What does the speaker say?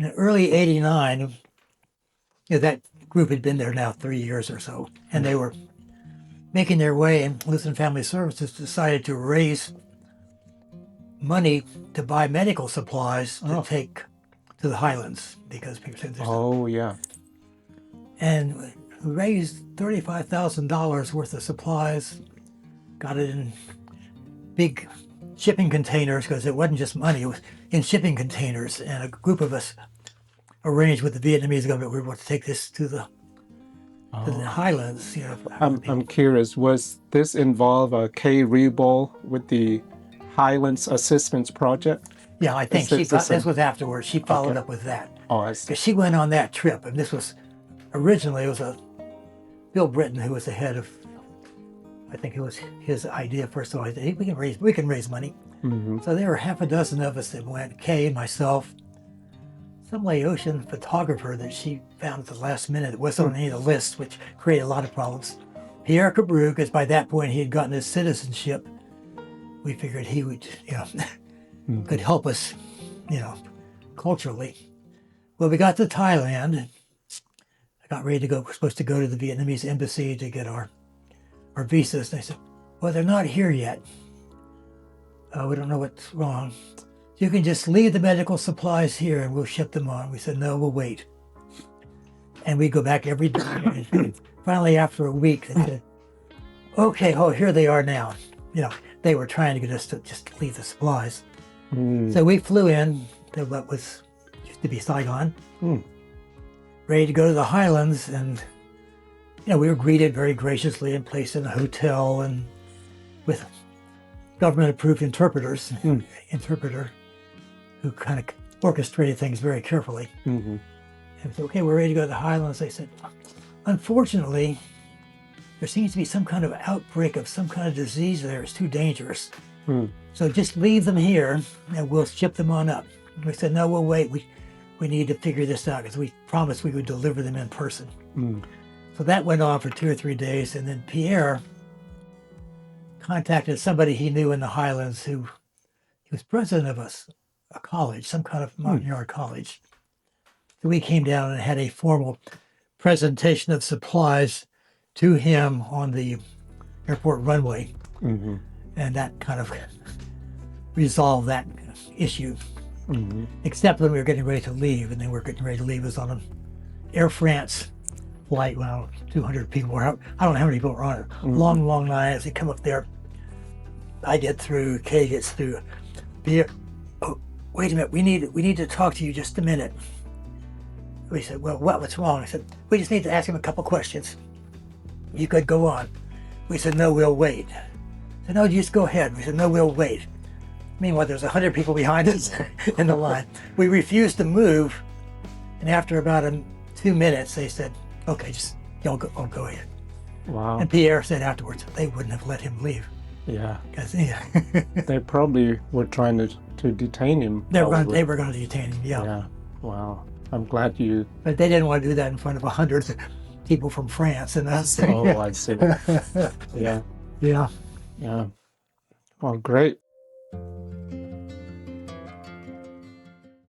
in early '89, that group had been there now 3 years or so, and they were making their way, and Lutheran Family Services decided to raise money to buy medical supplies to take to the Highlands, because people said there's and we raised $35,000 worth of supplies, got it in big shipping containers, because it wasn't just money, it was in shipping containers, and a group of us arranged with the Vietnamese government we were going to take this to the Highlands. I'm curious, was this involve Kay Reibold with the Highlands Assistance Project? Yeah, I think this was afterwards. She followed up with that. Oh, I see. Because she went on that trip, and this was originally, it was Bill Britton who was the head of, I think it was his idea first of all. He said, hey, we can raise money. Mm-hmm. So there were half a dozen of us that went, Kay, myself, some Laotian photographer that she found at the last minute that wasn't on any of the lists, which created a lot of problems. Pierre K'Bruih, because by that point he had gotten his citizenship. We figured he would, could help us, culturally. Well, we got to Thailand. I got ready to go. We're supposed to go to the Vietnamese embassy to get our visas. And they said, well, they're not here yet. We don't know what's wrong. You can just leave the medical supplies here and we'll ship them on. We said, no, we'll wait. And we go back every day. And finally, after a week, they said, okay, here they are now. They were trying to get us to just leave the supplies. So we flew in to what was used to be Saigon, ready to go to the Highlands. And, we were greeted very graciously and placed in a hotel and with government-approved interpreter who kind of orchestrated things very carefully. Mm-hmm. And we said, okay, we're ready to go to the Highlands. They said, unfortunately, there seems to be some kind of outbreak of some kind of disease there. It's too dangerous. So just leave them here and we'll ship them on up. And we said, no, we'll wait. We need to figure this out because we promised we would deliver them in person. So that went on for 2 or 3 days. And then Pierre contacted somebody he knew in the Highlands he was president of a college, some kind of Montagnard college. So we came down and had a formal presentation of supplies to him on the airport runway. Mm-hmm. And that kind of resolved that issue. Mm-hmm. Except when we were getting ready to leave, and then we were getting ready to leave. It was on an Air France flight, 200 people were out. I don't know how many people were on it. Long line as they come up there. I get through, Kay gets through. Oh, wait a minute, we need to talk to you just a minute. We said, well, what's wrong? I said, we just need to ask him a couple questions. You could go on. We said, no, we'll wait. I said, no, just go ahead. We said, no, we'll wait. Meanwhile, there's 100 people behind us in the line. We refused to move. And after about 2 minutes, they said, okay, just y'all go ahead. Wow. And Pierre said afterwards, they wouldn't have let him leave. Yeah. Because they probably were trying to detain him. They were going to detain him, yeah. Yeah. Wow. I'm glad you... But they didn't want to do that in front of 100 people from France and us. Oh, I see. Yeah. Yeah. Yeah. Well, great.